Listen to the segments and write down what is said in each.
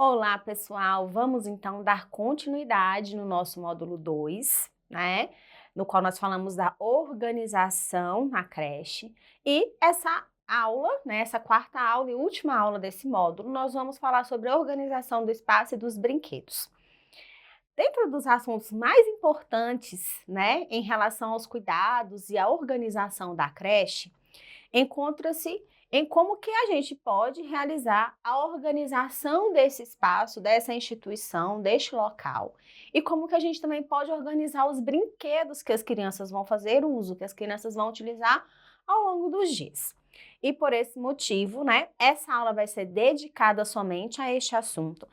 Olá, pessoal! Vamos então dar continuidade no nosso módulo 2, né? No qual nós falamos da organização na creche. E essa aula, né, essa quarta aula e última aula desse módulo, nós vamos falar sobre a organização do espaço e dos brinquedos. Dentro dos assuntos mais importantes, né, em relação aos cuidados e à organização da creche, encontra-se em como que a gente pode realizar a organização desse espaço, dessa instituição, deste local. E como que a gente também pode organizar os brinquedos que as crianças vão fazer uso, que as crianças vão utilizar ao longo dos dias. E por esse motivo, né, essa aula vai ser dedicada somente a este assunto,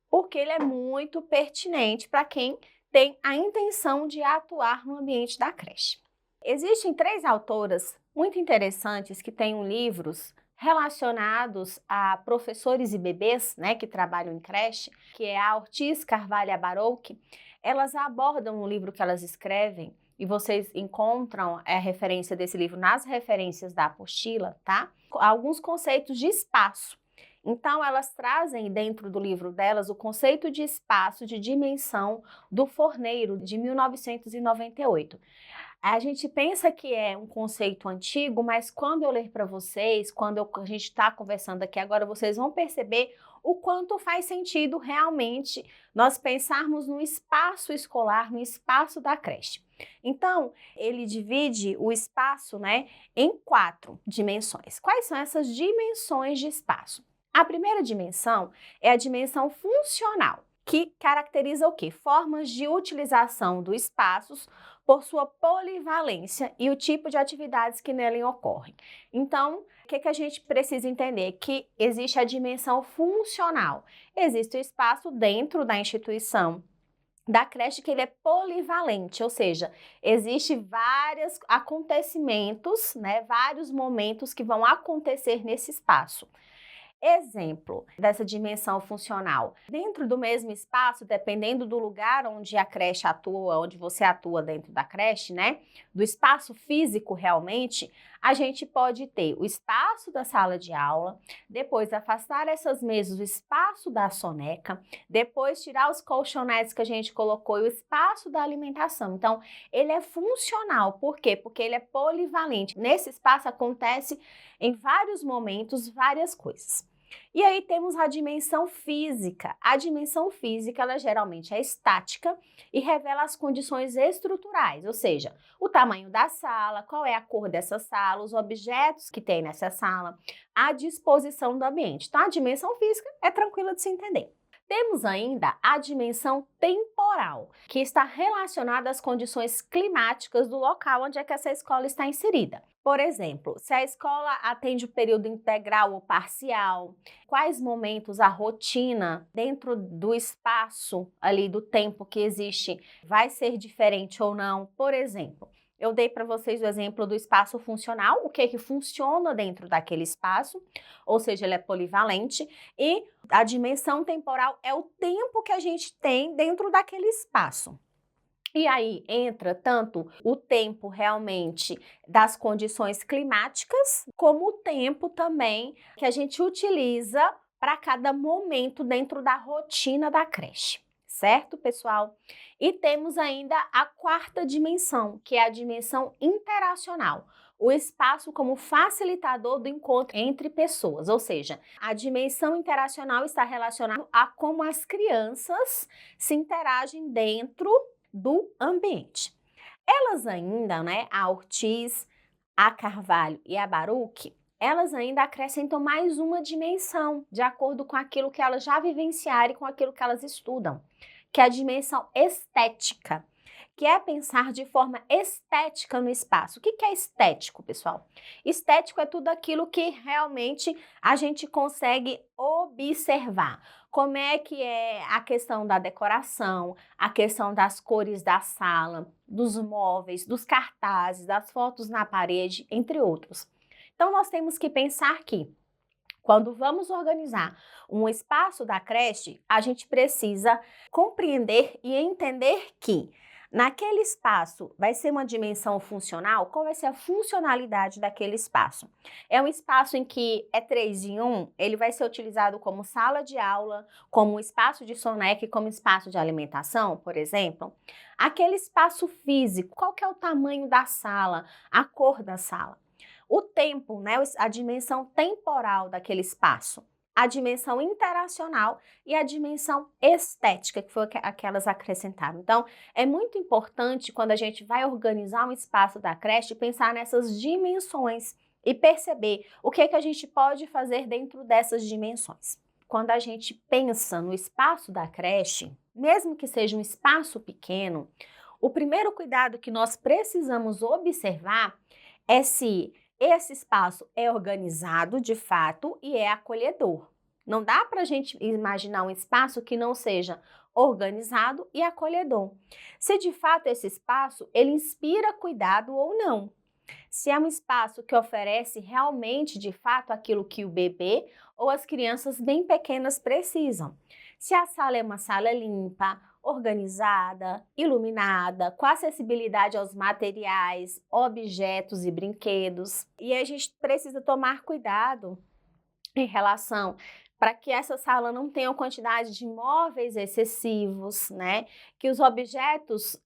porque ele é muito pertinente para quem tem a intenção de atuar no ambiente da creche. Existem 3 autoras muito interessantes que têm livros relacionados a professores e bebês, né, que trabalham em creche, que é a Ortiz Carvalho e a Barouch. Elas abordam no livro que elas escrevem, e vocês encontram a referência desse livro nas referências da apostila, tá? Alguns conceitos de espaço. Então, elas trazem dentro do livro delas o conceito de espaço, de dimensão do Forneiro, de 1998. A gente pensa que é um conceito antigo, mas quando eu ler para vocês, a gente está conversando aqui agora, vocês vão perceber o quanto faz sentido realmente nós pensarmos no espaço escolar, no espaço da creche. Então, ele divide o espaço, né, em 4 dimensões. Quais são essas dimensões de espaço? A primeira dimensão é a dimensão funcional, que caracteriza o quê? Formas de utilização do espaço por sua polivalência e o tipo de atividades que nele ocorrem. Então, o que a gente precisa entender? Que existe a dimensão funcional. Existe o espaço dentro da instituição da creche que ele é polivalente, ou seja, existe vários acontecimentos, né, vários momentos que vão acontecer nesse espaço. Exemplo dessa dimensão funcional. Dentro do mesmo espaço, dependendo do lugar onde a creche atua, onde você atua dentro da creche, né? Do espaço físico realmente, a gente pode ter o espaço da sala de aula, depois afastar essas mesas, o espaço da soneca, depois tirar os colchonetes que a gente colocou e o espaço da alimentação. Então, ele é funcional. Por quê? Porque ele é polivalente. Nesse espaço acontece em vários momentos, várias coisas. E aí temos a dimensão física. A dimensão física, ela geralmente é estática e revela as condições estruturais, ou seja, o tamanho da sala, qual é a cor dessa sala, os objetos que tem nessa sala, a disposição do ambiente. Então, a dimensão física é tranquila de se entender. Temos ainda a dimensão temporal, que está relacionada às condições climáticas do local onde é que essa escola está inserida. Por exemplo, se a escola atende o período integral ou parcial, quais momentos a rotina dentro do espaço ali do tempo que existe vai ser diferente ou não. Por exemplo, eu dei para vocês o exemplo do espaço funcional, o que funciona dentro daquele espaço, ou seja, ele é polivalente, e a dimensão temporal é o tempo que a gente tem dentro daquele espaço. E aí entra tanto o tempo realmente das condições climáticas, como o tempo também que a gente utiliza para cada momento dentro da rotina da creche. Certo, pessoal? E temos ainda a 4ª dimensão, que é a dimensão interacional. O espaço como facilitador do encontro entre pessoas, ou seja, a dimensão interacional está relacionada a como as crianças se interagem dentro do ambiente. Elas ainda, né, a Ortiz, a Carvalho e a Barouch, elas ainda acrescentam mais uma dimensão, de acordo com aquilo que elas já vivenciaram e com aquilo que elas estudam, que é a dimensão estética, que é pensar de forma estética no espaço. O que é estético, pessoal? Estético é tudo aquilo que realmente a gente consegue observar. Como é que é a questão da decoração, a questão das cores da sala, dos móveis, dos cartazes, das fotos na parede, entre outros. Então, nós temos que pensar que quando vamos organizar um espaço da creche, a gente precisa compreender e entender que Naquele espaço, vai ser uma dimensão funcional? Qual vai ser a funcionalidade daquele espaço? É um espaço em que é 3 em 1, ele vai ser utilizado como sala de aula, como espaço de soneca e como espaço de alimentação, por exemplo? Aquele espaço físico, qual que é o tamanho da sala, a cor da sala? O tempo, né, a dimensão temporal daquele espaço, a dimensão interacional e a dimensão estética, que foi a que elas acrescentaram. Então, é muito importante quando a gente vai organizar um espaço da creche pensar nessas dimensões e perceber o que é que a gente pode fazer dentro dessas dimensões. Quando a gente pensa no espaço da creche, mesmo que seja um espaço pequeno, o primeiro cuidado que nós precisamos observar é se esse espaço é organizado de fato e é acolhedor. Não dá para a gente imaginar um espaço que não seja organizado e acolhedor. Se de fato esse espaço ele inspira cuidado ou não. Se é um espaço que oferece realmente de fato aquilo que o bebê ou as crianças bem pequenas precisam. Se a sala é uma sala limpa, organizada, iluminada, com acessibilidade aos materiais, objetos e brinquedos. E a gente precisa tomar cuidado em relação para que essa sala não tenha uma quantidade de móveis excessivos, né? Que os objetos,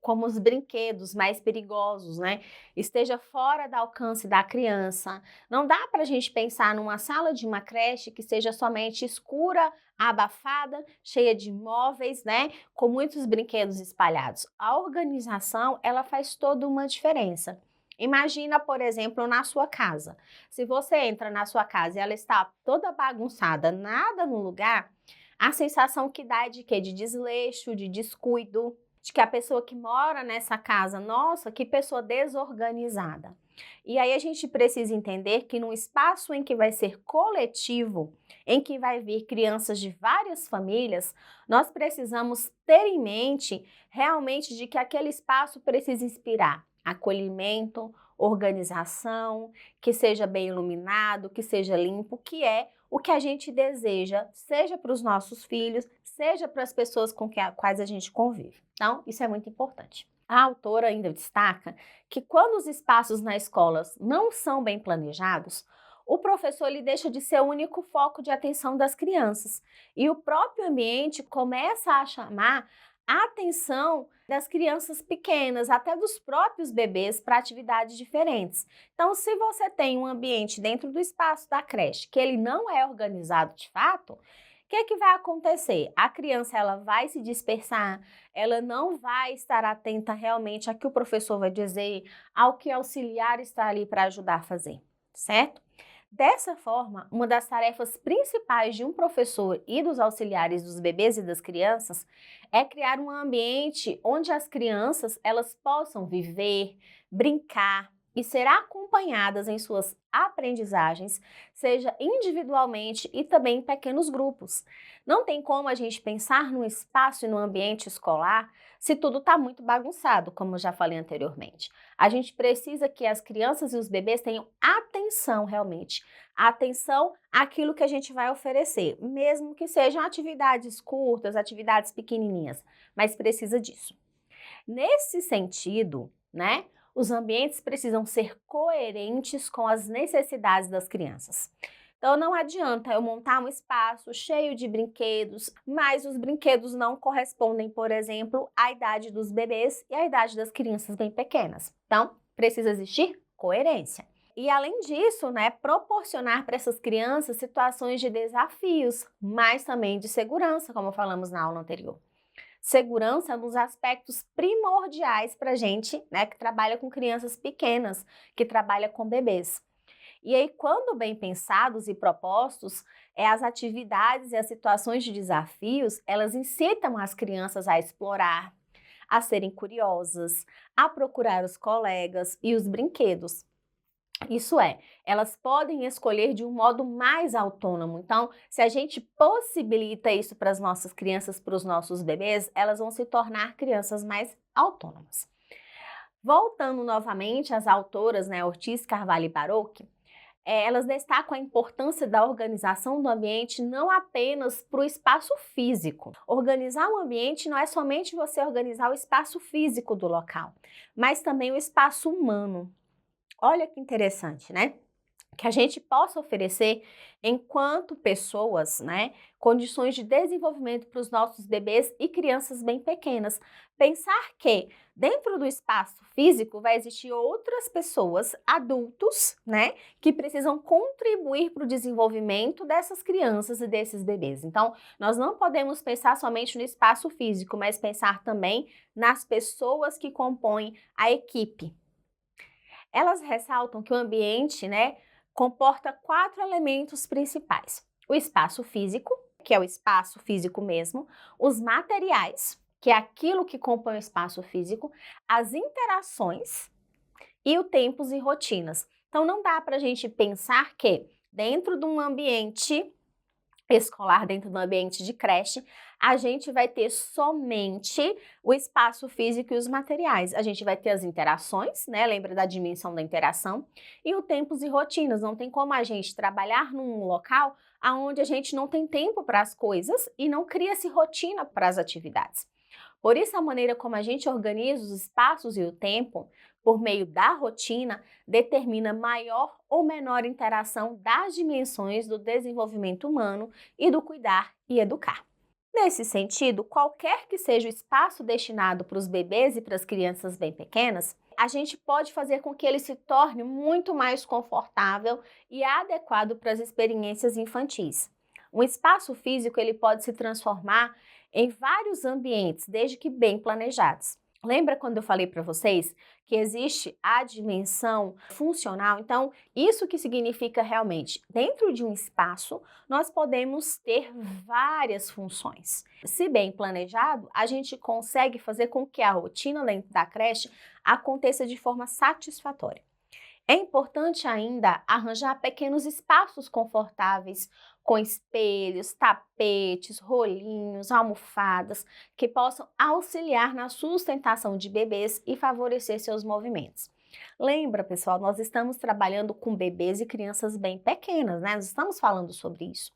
como os brinquedos mais perigosos, né? Esteja fora do alcance da criança. Não dá para a gente pensar numa sala de uma creche que seja somente escura, abafada, cheia de móveis, né? Com muitos brinquedos espalhados. A organização, ela faz toda uma diferença. Imagina, por exemplo, na sua casa. Se você entra na sua casa e ela está toda bagunçada, nada no lugar, a sensação que dá é de quê? De desleixo, de descuido, de que a pessoa que mora nessa casa, nossa, que pessoa desorganizada. E aí a gente precisa entender que num espaço em que vai ser coletivo, em que vai vir crianças de várias famílias, nós precisamos ter em mente realmente de que aquele espaço precisa inspirar acolhimento, organização, que seja bem iluminado, que seja limpo, que é o que a gente deseja, seja para os nossos filhos, seja para as pessoas com quais a gente convive. Então, isso é muito importante. A autora ainda destaca que quando os espaços na escola não são bem planejados, o professor ele deixa de ser o único foco de atenção das crianças e o próprio ambiente começa a chamar a atenção das crianças pequenas, até dos próprios bebês, para atividades diferentes. Então, se você tem um ambiente dentro do espaço da creche que ele não é organizado de fato, o que vai acontecer? A criança ela vai se dispersar, ela não vai estar atenta realmente ao que o professor vai dizer, ao que o auxiliar está ali para ajudar a fazer, certo? Dessa forma, uma das tarefas principais de um professor e dos auxiliares dos bebês e das crianças é criar um ambiente onde as crianças elas possam viver, brincar e ser acompanhadas em suas aprendizagens, seja individualmente e também em pequenos grupos. Não tem como a gente pensar no espaço e no ambiente escolar se tudo está muito bagunçado, como eu já falei anteriormente. A gente precisa que as crianças e os bebês tenham atenção realmente, atenção àquilo que a gente vai oferecer, mesmo que sejam atividades curtas, atividades pequenininhas, mas precisa disso. Nesse sentido, né, os ambientes precisam ser coerentes com as necessidades das crianças. Então não adianta eu montar um espaço cheio de brinquedos, mas os brinquedos não correspondem, por exemplo, à idade dos bebês e à idade das crianças bem pequenas. Então, precisa existir coerência. E além disso, né, proporcionar para essas crianças situações de desafios, mas também de segurança, como falamos na aula anterior. Segurança nos aspectos primordiais para a gente, né, que trabalha com crianças pequenas, que trabalha com bebês. E aí, quando bem pensados e propostos, as atividades e as situações de desafios, elas incitam as crianças a explorar, a serem curiosas, a procurar os colegas e os brinquedos. Isso é, elas podem escolher de um modo mais autônomo. Então, se a gente possibilita isso para as nossas crianças, para os nossos bebês, elas vão se tornar crianças mais autônomas. Voltando novamente às autoras, né, Ortiz, Carvalho e Baroque, elas destacam a importância da organização do ambiente não apenas para o espaço físico. Organizar o ambiente não é somente você organizar o espaço físico do local, mas também o espaço humano. Olha que interessante, né? Que a gente possa oferecer, enquanto pessoas, né, condições de desenvolvimento para os nossos bebês e crianças bem pequenas. Pensar que dentro do espaço físico vai existir outras pessoas, adultos, né, que precisam contribuir para o desenvolvimento dessas crianças e desses bebês. Então, nós não podemos pensar somente no espaço físico, mas pensar também nas pessoas que compõem a equipe. Elas ressaltam que o ambiente, né, comporta 4 elementos principais: o espaço físico, que é o espaço físico mesmo, os materiais, que é aquilo que compõe o espaço físico, as interações e o tempos e rotinas. Então, não dá para a gente pensar que dentro de um ambiente escolar, dentro do ambiente de creche, a gente vai ter somente o espaço físico e os materiais. A gente vai ter as interações, né? Lembra da dimensão da interação? E o tempos e rotinas. Não tem como a gente trabalhar num local onde a gente não tem tempo para as coisas e não cria-se rotina para as atividades. Por isso, a maneira como a gente organiza os espaços e o tempo, por meio da rotina, determina maior ou menor interação das dimensões do desenvolvimento humano e do cuidar e educar. Nesse sentido, qualquer que seja o espaço destinado para os bebês e para as crianças bem pequenas, a gente pode fazer com que ele se torne muito mais confortável e adequado para as experiências infantis. Um espaço físico ele pode se transformar em vários ambientes, desde que bem planejados. Lembra quando eu falei para vocês que existe a dimensão funcional? Então, isso que significa realmente, dentro de um espaço, nós podemos ter várias funções. Se bem planejado, a gente consegue fazer com que a rotina dentro da creche aconteça de forma satisfatória. É importante ainda arranjar pequenos espaços confortáveis, com espelhos, tapetes, rolinhos, almofadas, que possam auxiliar na sustentação de bebês e favorecer seus movimentos. Lembra, pessoal, nós estamos trabalhando com bebês e crianças bem pequenas, né? Nós estamos falando sobre isso.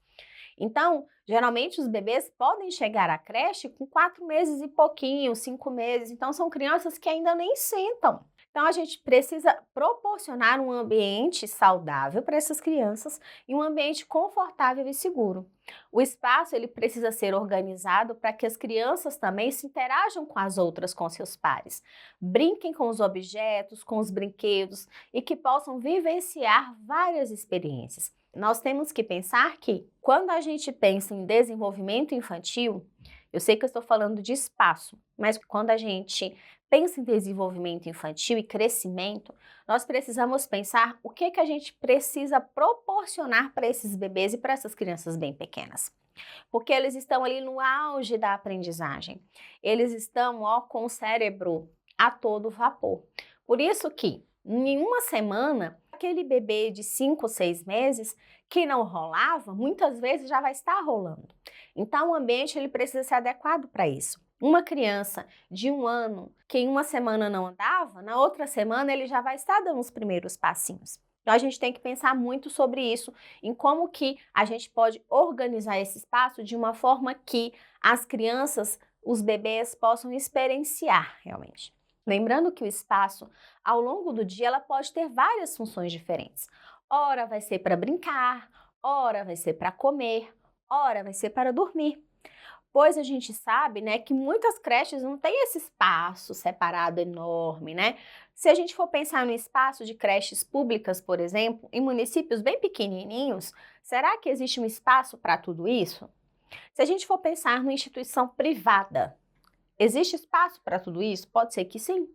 Então, geralmente os bebês podem chegar à creche com 4 meses e pouquinho, 5 meses. Então, são crianças que ainda nem sentam. Então, a gente precisa proporcionar um ambiente saudável para essas crianças e um ambiente confortável e seguro. O espaço ele precisa ser organizado para que as crianças também se interajam com as outras, com seus pares. Brinquem com os objetos, com os brinquedos e que possam vivenciar várias experiências. Nós temos que pensar que, quando a gente pensa em desenvolvimento infantil, eu sei que eu estou falando de espaço, mas quando a gente pensa em desenvolvimento infantil e crescimento, nós precisamos pensar o que a gente precisa proporcionar para esses bebês e para essas crianças bem pequenas. Porque eles estão ali no auge da aprendizagem. Eles estão, com o cérebro a todo vapor. Por isso que, em uma semana, aquele bebê de 5 ou 6 meses que não rolava, muitas vezes já vai estar rolando. Então, o ambiente ele precisa ser adequado para isso. Uma criança de 1 ano que em uma semana não andava, na outra semana ele já vai estar dando os primeiros passinhos. Então, a gente tem que pensar muito sobre isso, em como que a gente pode organizar esse espaço de uma forma que as crianças, os bebês, possam experienciar realmente. Lembrando que o espaço, ao longo do dia, ela pode ter várias funções diferentes. Ora vai ser para brincar, ora vai ser para comer, ora vai ser para dormir. Pois a gente sabe, né, que muitas creches não têm esse espaço separado enorme, né? Se a gente for pensar no espaço de creches públicas, por exemplo, em municípios bem pequenininhos, será que existe um espaço para tudo isso? Se a gente for pensar numa instituição privada, existe espaço para tudo isso? Pode ser que sim,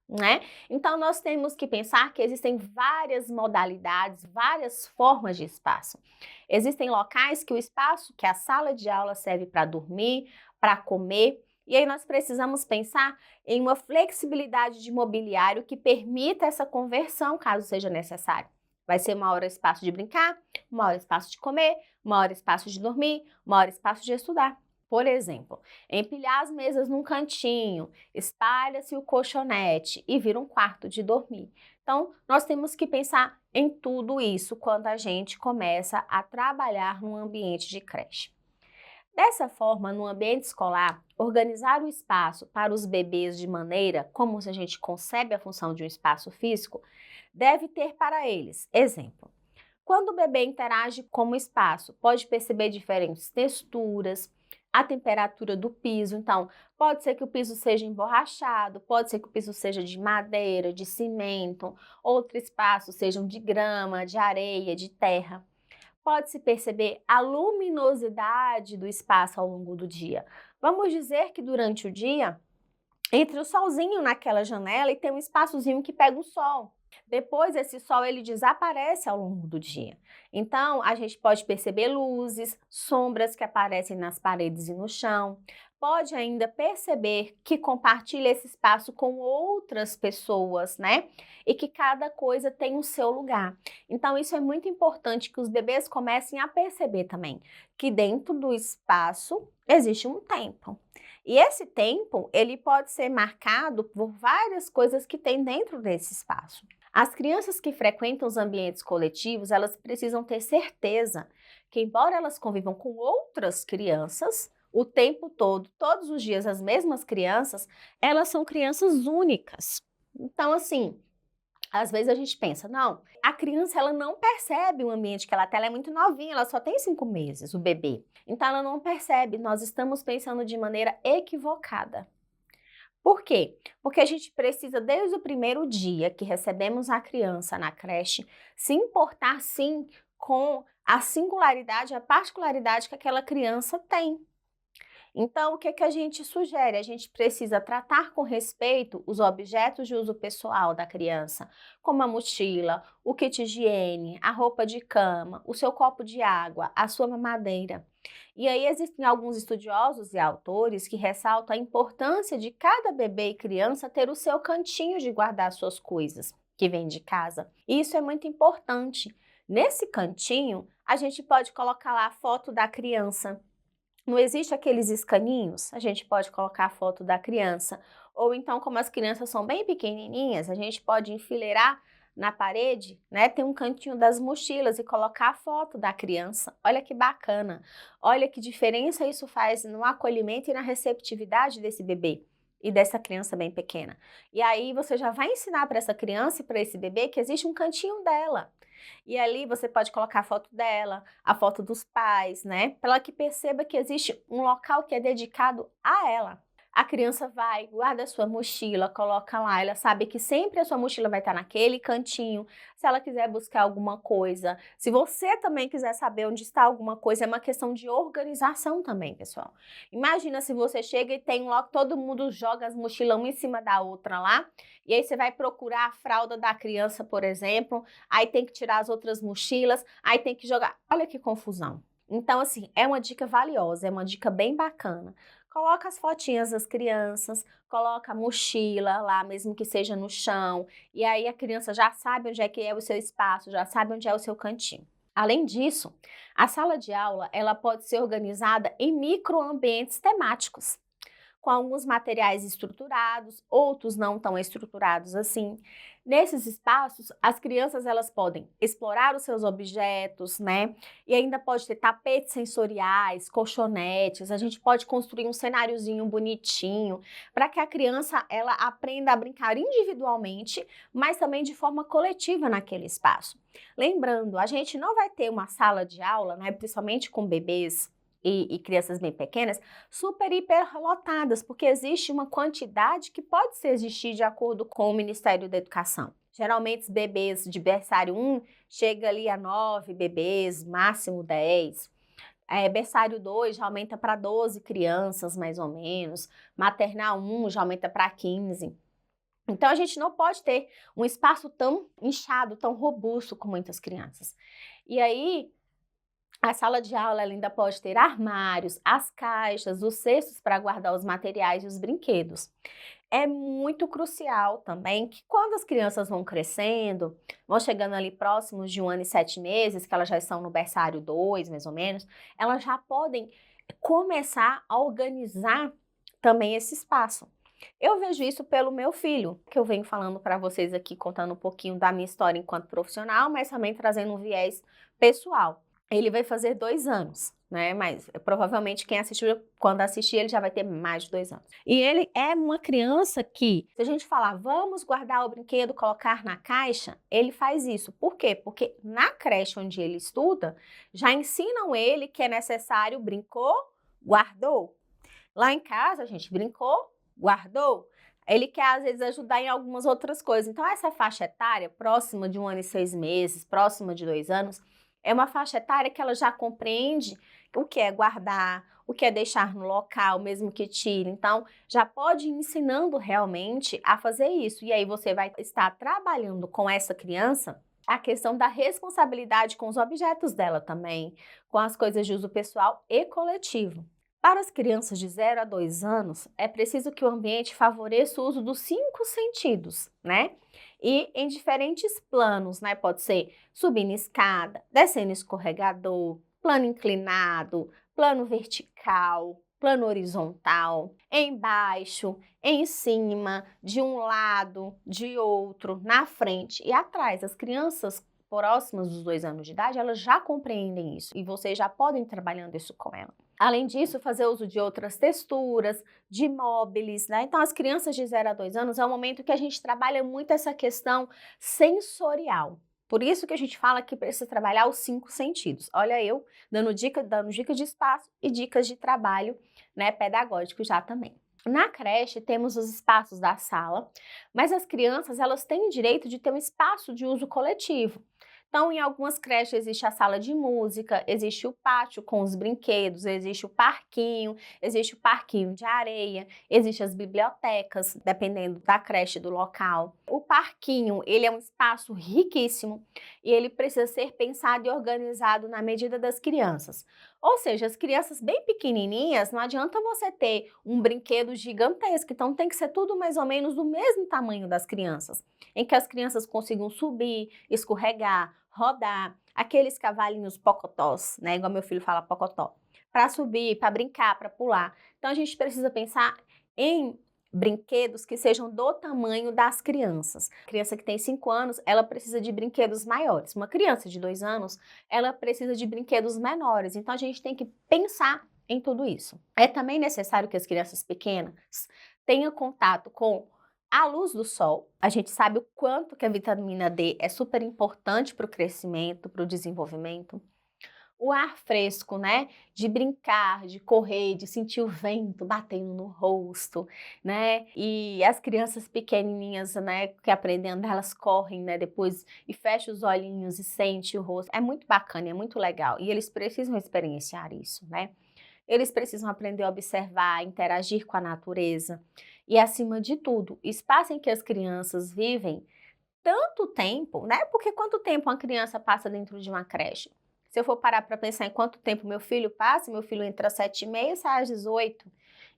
né? Então, nós temos que pensar que existem várias modalidades, várias formas de espaço. Existem locais que o espaço, que a sala de aula serve para dormir, para comer, e aí nós precisamos pensar em uma flexibilidade de mobiliário que permita essa conversão, caso seja necessário. Vai ser uma hora espaço de brincar, uma hora espaço de comer, uma hora espaço de dormir, uma hora espaço de estudar. Por exemplo, empilhar as mesas num cantinho, espalha-se o colchonete e vira um quarto de dormir. Então, nós temos que pensar em tudo isso quando a gente começa a trabalhar num ambiente de creche. Dessa forma, no ambiente escolar, organizar o espaço para os bebês de maneira como a gente concebe a função de um espaço físico, deve ter para eles, exemplo, quando o bebê interage com o espaço, pode perceber diferentes texturas, a temperatura do piso. Então, pode ser que o piso seja emborrachado, pode ser que o piso seja de madeira, de cimento, outros espaços sejam de grama, de areia, de terra. Pode-se perceber a luminosidade do espaço ao longo do dia. Vamos dizer que durante o dia, entre o solzinho naquela janela e tem um espaçozinho que pega o sol. Depois esse sol ele desaparece ao longo do dia. Então a gente pode perceber luzes, sombras que aparecem nas paredes e no chão. Pode ainda perceber que compartilha esse espaço com outras pessoas, né? E que cada coisa tem o seu lugar. Então isso é muito importante que os bebês comecem a perceber também, que dentro do espaço existe um tempo. E esse tempo, ele pode ser marcado por várias coisas que tem dentro desse espaço. As crianças que frequentam os ambientes coletivos, elas precisam ter certeza que, embora elas convivam com outras crianças, o tempo todo, todos os dias, as mesmas crianças, elas são crianças únicas. Então, assim, às vezes a gente pensa, não, a criança ela não percebe o ambiente que ela está, ela é muito novinha, ela só tem 5 meses, o bebê. Então ela não percebe, nós estamos pensando de maneira equivocada. Por quê? Porque a gente precisa, desde o primeiro dia que recebemos a criança na creche, se importar sim com a singularidade, a particularidade que aquela criança tem. Então, o que a gente sugere? A gente precisa tratar com respeito os objetos de uso pessoal da criança, como a mochila, o kit higiene, a roupa de cama, o seu copo de água, a sua mamadeira. E aí existem alguns estudiosos e autores que ressaltam a importância de cada bebê e criança ter o seu cantinho de guardar suas coisas que vem de casa. E isso é muito importante. Nesse cantinho, a gente pode colocar lá a foto da criança. Não existe aqueles escaninhos? A gente pode colocar a foto da criança. Ou então, como as crianças são bem pequenininhas, a gente pode enfileirar na parede, né? Tem um cantinho das mochilas e colocar a foto da criança. Olha que bacana. Olha que diferença isso faz no acolhimento e na receptividade desse bebê e dessa criança bem pequena. E aí você já vai ensinar para essa criança e para esse bebê que existe um cantinho dela. E ali você pode colocar a foto dela, a foto dos pais, né? Para ela que perceba que existe um local que é dedicado a ela. A criança vai, guarda a sua mochila, coloca lá, ela sabe que sempre a sua mochila vai estar naquele cantinho. Se ela quiser buscar alguma coisa, se você também quiser saber onde está alguma coisa, é uma questão de organização também, pessoal. Imagina se você chega e tem logo, todo mundo joga as mochilas uma em cima da outra lá, e aí você vai procurar a fralda da criança, por exemplo, aí tem que tirar as outras mochilas, aí tem que jogar. Olha que confusão. Então, assim, é uma dica valiosa, é uma dica bem bacana. Coloca as fotinhas das crianças, coloca a mochila lá, mesmo que seja no chão, e aí a criança já sabe onde é que é o seu espaço, já sabe onde é o seu cantinho. Além disso, a sala de aula ela pode ser organizada em microambientes temáticos, com alguns materiais estruturados, outros não tão estruturados assim. Nesses espaços, as crianças elas podem explorar os seus objetos, né? E ainda pode ter tapetes sensoriais, colchonetes, a gente pode construir um cenáriozinho bonitinho para que a criança ela aprenda a brincar individualmente, mas também de forma coletiva naquele espaço. Lembrando, a gente não vai ter uma sala de aula, né, principalmente com bebês e crianças bem pequenas, super hiper lotadas, porque existe uma quantidade que pode ser existir de acordo com o Ministério da Educação. Geralmente os bebês de berçário 1 chega ali a 9 bebês, máximo 10. Berçário 2 já aumenta para 12 crianças, mais ou menos. Maternal 1 já aumenta para 15. Então a gente não pode ter um espaço tão inchado, tão robusto com muitas crianças. E aí, a sala de aula ela ainda pode ter armários, as caixas, os cestos para guardar os materiais e os brinquedos. É muito crucial também que quando as crianças vão crescendo, vão chegando ali próximos de 1 ano e 7 meses, que elas já estão no berçário 2, mais ou menos, elas já podem começar a organizar também esse espaço. Eu vejo isso pelo meu filho, que eu venho falando para vocês aqui, contando um pouquinho da minha história enquanto profissional, mas também trazendo um viés pessoal. Ele vai fazer 2 anos, né? Mas provavelmente quem assistiu, quando assistir, ele já vai ter mais de 2 anos. E ele é uma criança que, se a gente falar, vamos guardar o brinquedo, colocar na caixa, ele faz isso. Por quê? Porque na creche onde ele estuda, já ensinam ele que é necessário brincou, guardou. Lá em casa, a gente brincou, guardou. Ele quer, às vezes, ajudar em algumas outras coisas. Então, essa faixa etária, próxima de 1 ano e 6 meses, próxima de 2 anos, é uma faixa etária que ela já compreende o que é guardar, o que é deixar no local, mesmo que tire. Então, já pode ir ensinando realmente a fazer isso. E aí, você vai estar trabalhando com essa criança a questão da responsabilidade com os objetos dela também, com as coisas de uso pessoal e coletivo. Para as crianças de 0 a 2 anos, é preciso que o ambiente favoreça o uso dos 5 sentidos, né? E em diferentes planos, né? Pode ser subindo escada, descendo escorregador, plano inclinado, plano vertical, plano horizontal, embaixo, em cima, de um lado, de outro, na frente e atrás. As crianças próximas dos 2 anos de idade, elas já compreendem isso e vocês já podem ir trabalhando isso com elas. Além disso, fazer uso de outras texturas, de móveis, né? Então, as crianças de 0 a 2 anos é um momento que a gente trabalha muito essa questão sensorial. Por isso que a gente fala que precisa trabalhar os 5 sentidos. Olha eu dando dicas de espaço e dicas de trabalho, né, pedagógico já também. Na creche, temos os espaços da sala, mas as crianças, elas têm o direito de ter um espaço de uso coletivo. Então, em algumas creches existe a sala de música, existe o pátio com os brinquedos, existe o parquinho de areia, existem as bibliotecas, dependendo da creche do local. O parquinho, ele é um espaço riquíssimo e ele precisa ser pensado e organizado na medida das crianças. Ou seja, as crianças bem pequenininhas, não adianta você ter um brinquedo gigantesco, então tem que ser tudo mais ou menos do mesmo tamanho das crianças, em que as crianças consigam subir, escorregar, rodar, aqueles cavalinhos pocotós, né, igual meu filho fala pocotó, para subir, para brincar, para pular. Então a gente precisa pensar em brinquedos que sejam do tamanho das crianças. A criança que tem 5 anos, ela precisa de brinquedos maiores. Uma criança de 2 anos, ela precisa de brinquedos menores. Então a gente tem que pensar em tudo isso. É também necessário que as crianças pequenas tenham contato com a luz do sol. A gente sabe o quanto que a vitamina D é super importante para o crescimento, para o desenvolvimento. O ar fresco, né? De brincar, de correr, de sentir o vento batendo no rosto, né? E as crianças pequenininhas, né, que aprendem a andar, elas correm, né, depois e fecham os olhinhos e sente o rosto. É muito bacana, é muito legal. E eles precisam experienciar isso, né? Eles precisam aprender a observar, interagir com a natureza. E, acima de tudo, o espaço em que as crianças vivem tanto tempo, né? Porque quanto tempo uma criança passa dentro de uma creche? Se eu for parar para pensar em quanto tempo meu filho passa, meu filho entra às 7h30 e sai às 18h.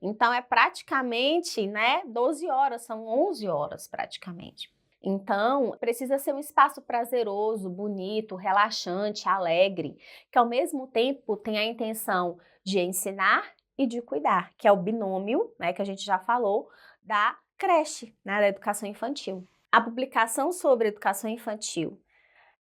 Então, é praticamente, né, 12 horas, são 11 horas praticamente. Então, precisa ser um espaço prazeroso, bonito, relaxante, alegre, que ao mesmo tempo tenha a intenção de ensinar e de cuidar, que é o binômio, né, que a gente já falou, da creche, né, da educação infantil. A publicação sobre educação infantil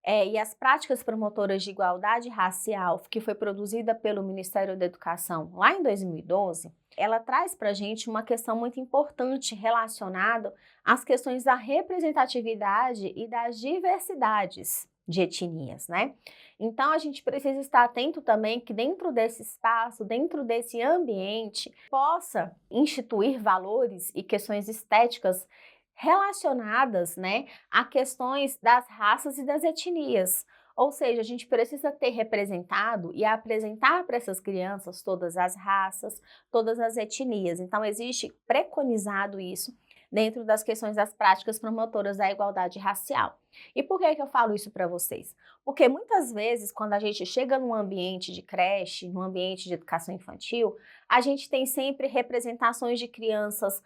e as práticas promotoras de igualdade racial, que foi produzida pelo Ministério da Educação lá em 2012, ela traz para a gente uma questão muito importante relacionada às questões da representatividade e das diversidades de etnias, né? Então, a gente precisa estar atento também que dentro desse espaço, dentro desse ambiente, possa instituir valores e questões estéticas relacionadas, né, a questões das raças e das etnias. Ou seja, a gente precisa ter representado e apresentar para essas crianças todas as raças, todas as etnias. Então, existe preconizado isso dentro das questões das práticas promotoras da igualdade racial. E por que eu falo isso para vocês? Porque muitas vezes, quando a gente chega num ambiente de creche, num ambiente de educação infantil, a gente tem sempre representações de crianças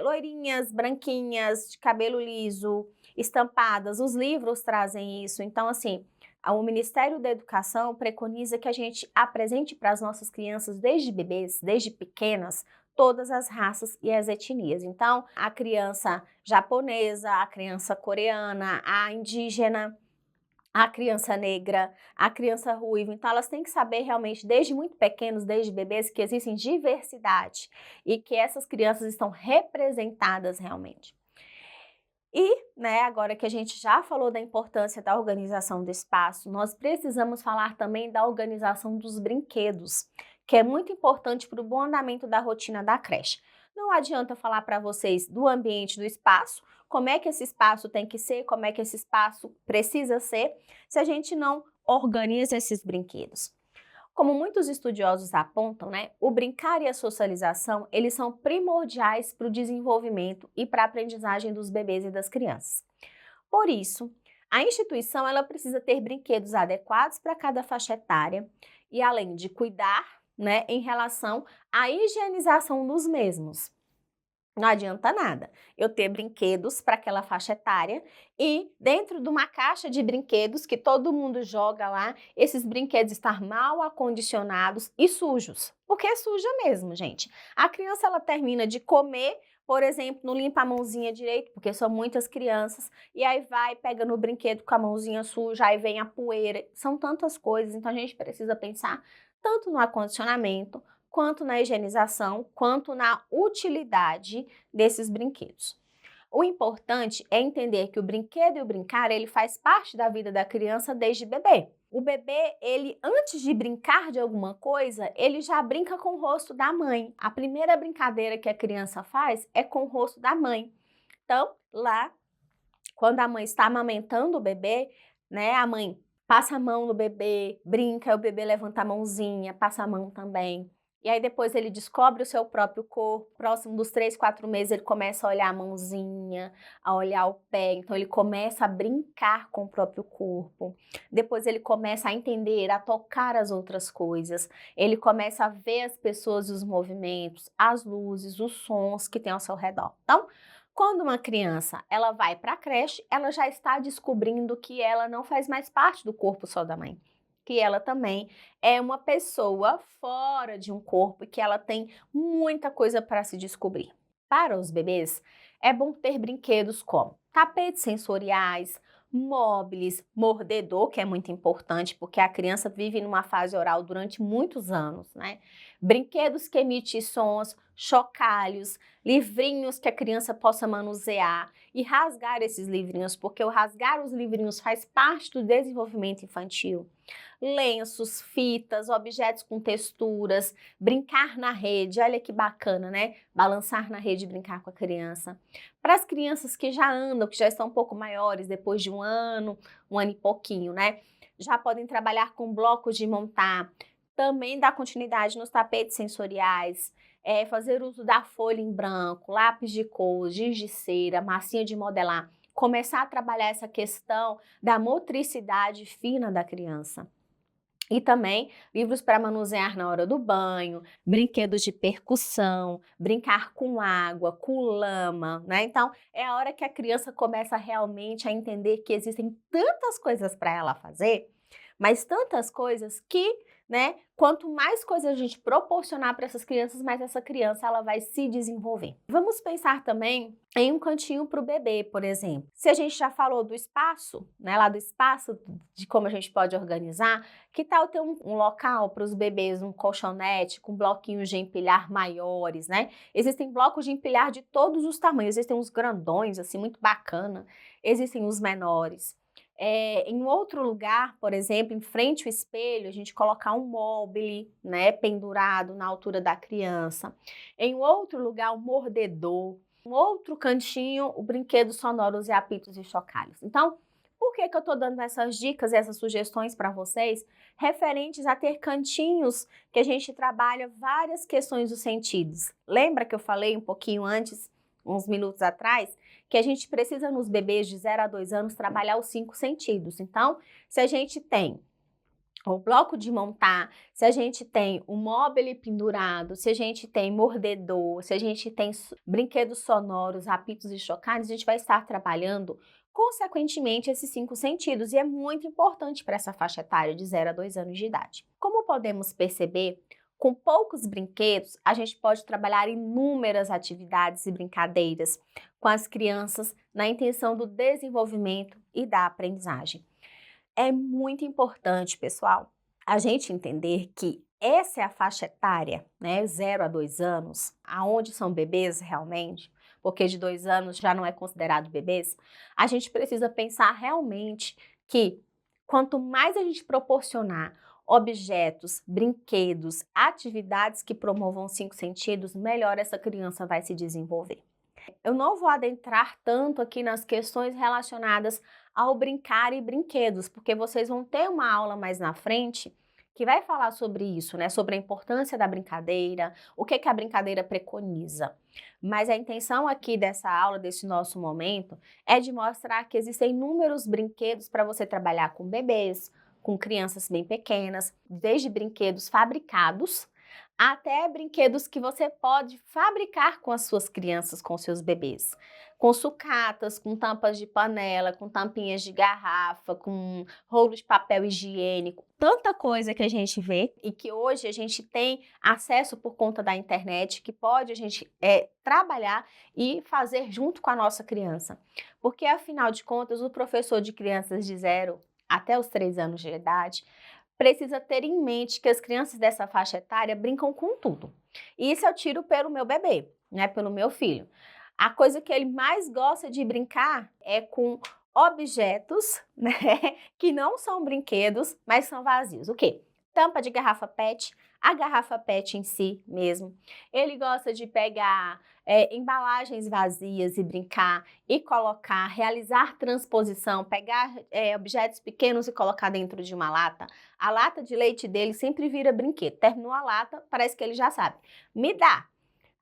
loirinhas, branquinhas, de cabelo liso, estampadas. Os livros trazem isso. Então, assim, o Ministério da Educação preconiza que a gente apresente para as nossas crianças, desde bebês, desde pequenas, todas as raças e as etnias. Então, a criança japonesa, a criança coreana, a indígena, a criança negra, a criança ruiva. Então, elas têm que saber realmente, desde muito pequenos, desde bebês, que existe diversidade e que essas crianças estão representadas realmente. E, né, agora que a gente já falou da importância da organização do espaço, nós precisamos falar também da organização dos brinquedos, que é muito importante para o bom andamento da rotina da creche. Não adianta falar para vocês do ambiente do espaço, como é que esse espaço tem que ser, como é que esse espaço precisa ser, se a gente não organiza esses brinquedos. Como muitos estudiosos apontam, né, o brincar e a socialização, eles são primordiais para o desenvolvimento e para a aprendizagem dos bebês e das crianças. Por isso, a instituição ela precisa ter brinquedos adequados para cada faixa etária e além de cuidar, né, em relação à higienização dos mesmos. Não adianta nada eu ter brinquedos para aquela faixa etária e dentro de uma caixa de brinquedos que todo mundo joga lá, esses brinquedos estar mal acondicionados e sujos. Porque é suja mesmo, gente. A criança ela termina de comer, por exemplo, não limpa a mãozinha direito, porque são muitas crianças, e aí vai, pega no brinquedo com a mãozinha suja, aí vem a poeira. São tantas coisas, então a gente precisa pensar tanto no acondicionamento, quanto na higienização, quanto na utilidade desses brinquedos. O importante é entender que o brinquedo e o brincar, ele faz parte da vida da criança desde bebê. O bebê, ele antes de brincar de alguma coisa, ele já brinca com o rosto da mãe. A primeira brincadeira que a criança faz é com o rosto da mãe. Então, lá, quando a mãe está amamentando o bebê, né, a mãe passa a mão no bebê, brinca, o bebê levanta a mãozinha, passa a mão também. E aí depois ele descobre o seu próprio corpo, próximo dos 3, 4 meses ele começa a olhar a mãozinha, a olhar o pé, então ele começa a brincar com o próprio corpo. Depois ele começa a entender, a tocar as outras coisas, ele começa a ver as pessoas e os movimentos, as luzes, os sons que tem ao seu redor. Então, quando uma criança ela vai para a creche, ela já está descobrindo que ela não faz mais parte do corpo só da mãe, que ela também é uma pessoa fora de um corpo e que ela tem muita coisa para se descobrir. Para os bebês, é bom ter brinquedos como tapetes sensoriais, móveis, mordedor, que é muito importante porque a criança vive numa fase oral durante muitos anos, né? Brinquedos que emitem sons, chocalhos, livrinhos que a criança possa manusear e rasgar esses livrinhos, porque o rasgar os livrinhos faz parte do desenvolvimento infantil. Lenços, fitas, objetos com texturas, brincar na rede, olha que bacana, né? Balançar na rede e brincar com a criança. Para as crianças que já andam, que já estão um pouco maiores, depois de um ano e pouquinho, né? Já podem trabalhar com blocos de montar, também dar continuidade nos tapetes sensoriais, fazer uso da folha em branco, lápis de cor, giz de cera, massinha de modelar, começar a trabalhar essa questão da motricidade fina da criança. E também livros para manusear na hora do banho, brinquedos de percussão, brincar com água, com lama, né? Então, é a hora que a criança começa realmente a entender que existem tantas coisas para ela fazer, mas tantas coisas que, né, quanto mais coisas a gente proporcionar para essas crianças, mais essa criança ela vai se desenvolver. Vamos pensar também em um cantinho para o bebê, por exemplo. Se a gente já falou do espaço, né, lá do espaço, de como a gente pode organizar, que tal ter um local para os bebês, um colchonete com bloquinhos de empilhar maiores, né? Existem blocos de empilhar de todos os tamanhos, existem uns grandões, assim, muito bacana, existem os menores. Em outro lugar, por exemplo, em frente ao espelho, a gente colocar um mobile, né, pendurado na altura da criança. Em outro lugar, um mordedor. Um outro cantinho, o brinquedo sonoros e apitos e chocalhos. Então, por que eu estou dando essas dicas, essas sugestões para vocês, referentes a ter cantinhos que a gente trabalha várias questões dos sentidos? Lembra que eu falei um pouquinho antes, uns minutos atrás, que a gente precisa nos bebês de 0 a 2 anos trabalhar os 5 sentidos. Então, se a gente tem o bloco de montar, se a gente tem o mobile pendurado, se a gente tem mordedor, se a gente tem brinquedos sonoros, apitos e chocalhos, a gente vai estar trabalhando consequentemente esses 5 sentidos e é muito importante para essa faixa etária de 0 a 2 anos de idade. Como podemos perceber, Com poucos brinquedos, a gente pode trabalhar inúmeras atividades e brincadeiras com as crianças na intenção do desenvolvimento e da aprendizagem. É muito importante, pessoal, a gente entender que essa é a faixa etária, né, 0 a 2 anos, aonde são bebês realmente, porque de 2 anos já não é considerado bebês. A gente precisa pensar realmente que quanto mais a gente proporcionar objetos, brinquedos, atividades que promovam os 5 sentidos, melhor essa criança vai se desenvolver. Eu não vou adentrar tanto aqui nas questões relacionadas ao brincar e brinquedos, porque vocês vão ter uma aula mais na frente que vai falar sobre isso, né? Sobre a importância da brincadeira, o que que a brincadeira preconiza. Mas a intenção aqui dessa aula, desse nosso momento, é de mostrar que existem inúmeros brinquedos para você trabalhar com bebês, com crianças bem pequenas, desde brinquedos fabricados até brinquedos que você pode fabricar com as suas crianças, com seus bebês. Com sucatas, com tampas de panela, com tampinhas de garrafa, com rolo de papel higiênico, tanta coisa que a gente vê e que hoje a gente tem acesso por conta da internet, que pode a gente trabalhar e fazer junto com a nossa criança. Porque, afinal de contas, o professor de crianças de 0 até os 3 anos de idade precisa ter em mente que as crianças dessa faixa etária brincam com tudo. E isso eu tiro pelo meu bebê, né, pelo meu filho. A coisa que ele mais gosta de brincar é com objetos, né, que não são brinquedos, mas são vazios. O quê? Tampa de garrafa PET, a garrafa PET em si mesmo. Ele gosta de pegar embalagens vazias e brincar e colocar, realizar transposição, pegar objetos pequenos e colocar dentro de uma lata. A lata de leite dele sempre vira brinquedo. Terminou a lata, parece que ele já sabe. Me dá.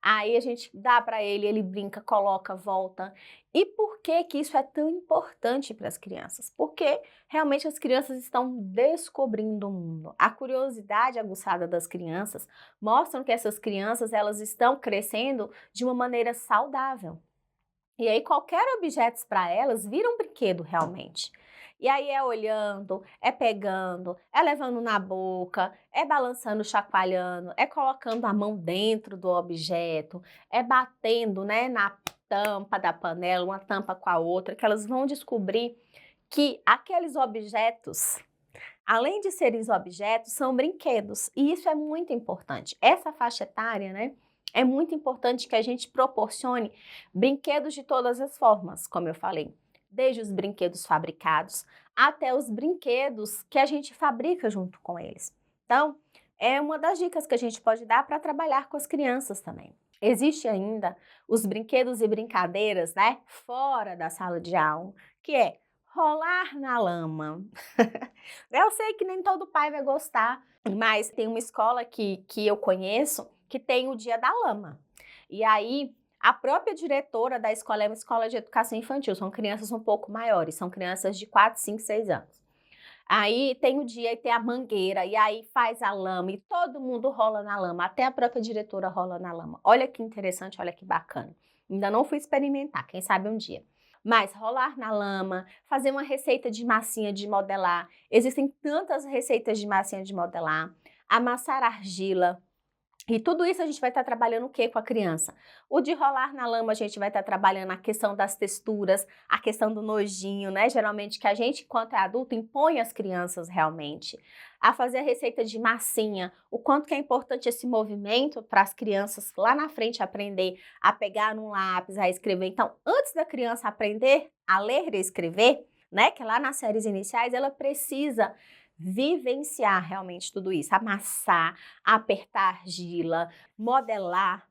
Aí a gente dá para ele, ele brinca, coloca, volta. E por que que isso é tão importante para as crianças? Porque realmente as crianças estão descobrindo o mundo. A curiosidade aguçada das crianças mostram que essas crianças elas estão crescendo de uma maneira saudável. E aí qualquer objeto para elas vira um brinquedo realmente. E aí é olhando, é pegando, é levando na boca, é balançando, chacoalhando, é colocando a mão dentro do objeto, é batendo, né, na tampa da panela, uma tampa com a outra, que elas vão descobrir que aqueles objetos, além de serem objetos, são brinquedos. E isso é muito importante. Essa faixa etária, né? É muito importante que a gente proporcione brinquedos de todas as formas, como eu falei. Desde os brinquedos fabricados até os brinquedos que a gente fabrica junto com eles. Então, é uma das dicas que a gente pode dar para trabalhar com as crianças também. Existe ainda os brinquedos e brincadeiras, né, fora da sala de aula, que é rolar na lama. Eu sei que nem todo pai vai gostar, mas tem uma escola que eu conheço que tem o Dia da Lama. E aí, a própria diretora da escola é uma escola de educação infantil, são crianças um pouco maiores, são crianças de 4, 5, 6 anos. Aí tem o dia e tem a mangueira, e aí faz a lama, e todo mundo rola na lama, até a própria diretora rola na lama. Olha que interessante, olha que bacana. Ainda não fui experimentar, quem sabe um dia. Mas rolar na lama, fazer uma receita de massinha de modelar. Existem tantas receitas de massinha de modelar. Amassar argila. E tudo isso a gente vai estar trabalhando o que com a criança? O de rolar na lama a gente vai estar trabalhando a questão das texturas, a questão do nojinho, né? Geralmente que a gente, enquanto é adulto, impõe às crianças realmente. A fazer a receita de massinha, o quanto que é importante esse movimento para as crianças lá na frente aprender a pegar num lápis, a escrever. Então, antes da criança aprender a ler e escrever, né? Que lá nas séries iniciais ela precisa vivenciar realmente tudo isso, amassar, apertar argila, modelar,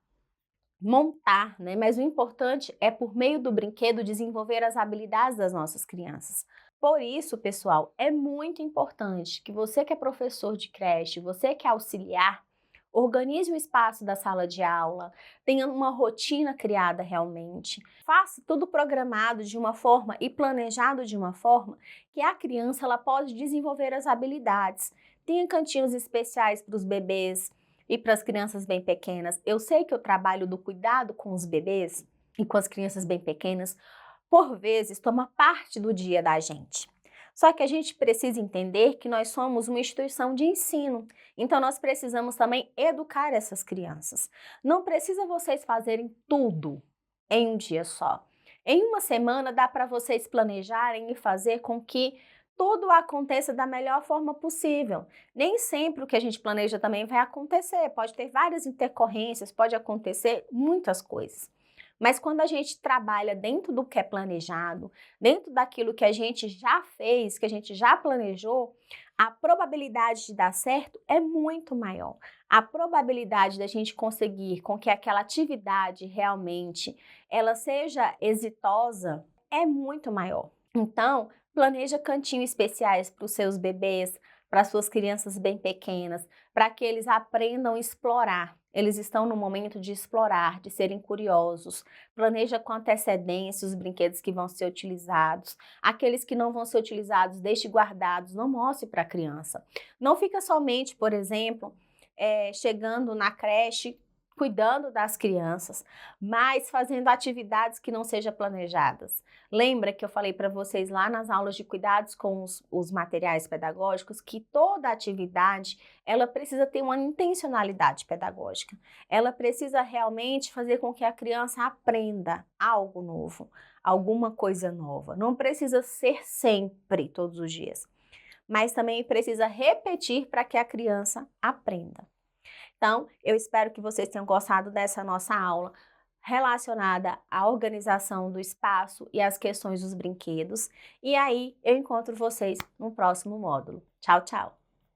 montar, né? Mas o importante é, por meio do brinquedo, desenvolver as habilidades das nossas crianças. Por isso, pessoal, é muito importante que você que é professor de creche, você que é auxiliar, organize o espaço da sala de aula, tenha uma rotina criada realmente, faça tudo programado de uma forma e planejado de uma forma que a criança ela pode desenvolver as habilidades. Tenha cantinhos especiais para os bebês e para as crianças bem pequenas. Eu sei que o trabalho do cuidado com os bebês e com as crianças bem pequenas, por vezes, toma parte do dia da gente. Só que a gente precisa entender que nós somos uma instituição de ensino, então nós precisamos também educar essas crianças. Não precisa vocês fazerem tudo em um dia só. Em uma semana dá para vocês planejarem e fazer com que tudo aconteça da melhor forma possível. Nem sempre o que a gente planeja também vai acontecer, pode ter várias intercorrências, pode acontecer muitas coisas. Mas quando a gente trabalha dentro do que é planejado, dentro daquilo que a gente já fez, que a gente já planejou, a probabilidade de dar certo é muito maior. A probabilidade da gente conseguir com que aquela atividade realmente ela seja exitosa é muito maior. Então, planeja cantinhos especiais para os seus bebês, para as suas crianças bem pequenas, para que eles aprendam a explorar. Eles estão no momento de explorar, de serem curiosos. Planeja com antecedência os brinquedos que vão ser utilizados. Aqueles que não vão ser utilizados, deixe guardados, não mostre para a criança. Não fica somente, por exemplo, chegando na creche, cuidando das crianças, mas fazendo atividades que não sejam planejadas. Lembra que eu falei para vocês lá nas aulas de cuidados com os materiais pedagógicos que toda atividade ela precisa ter uma intencionalidade pedagógica. Ela precisa realmente fazer com que a criança aprenda algo novo, alguma coisa nova. Não precisa ser sempre, todos os dias, mas também precisa repetir para que a criança aprenda. Então, eu espero que vocês tenham gostado dessa nossa aula relacionada à organização do espaço e às questões dos brinquedos. E aí, eu encontro vocês no próximo módulo. Tchau, tchau!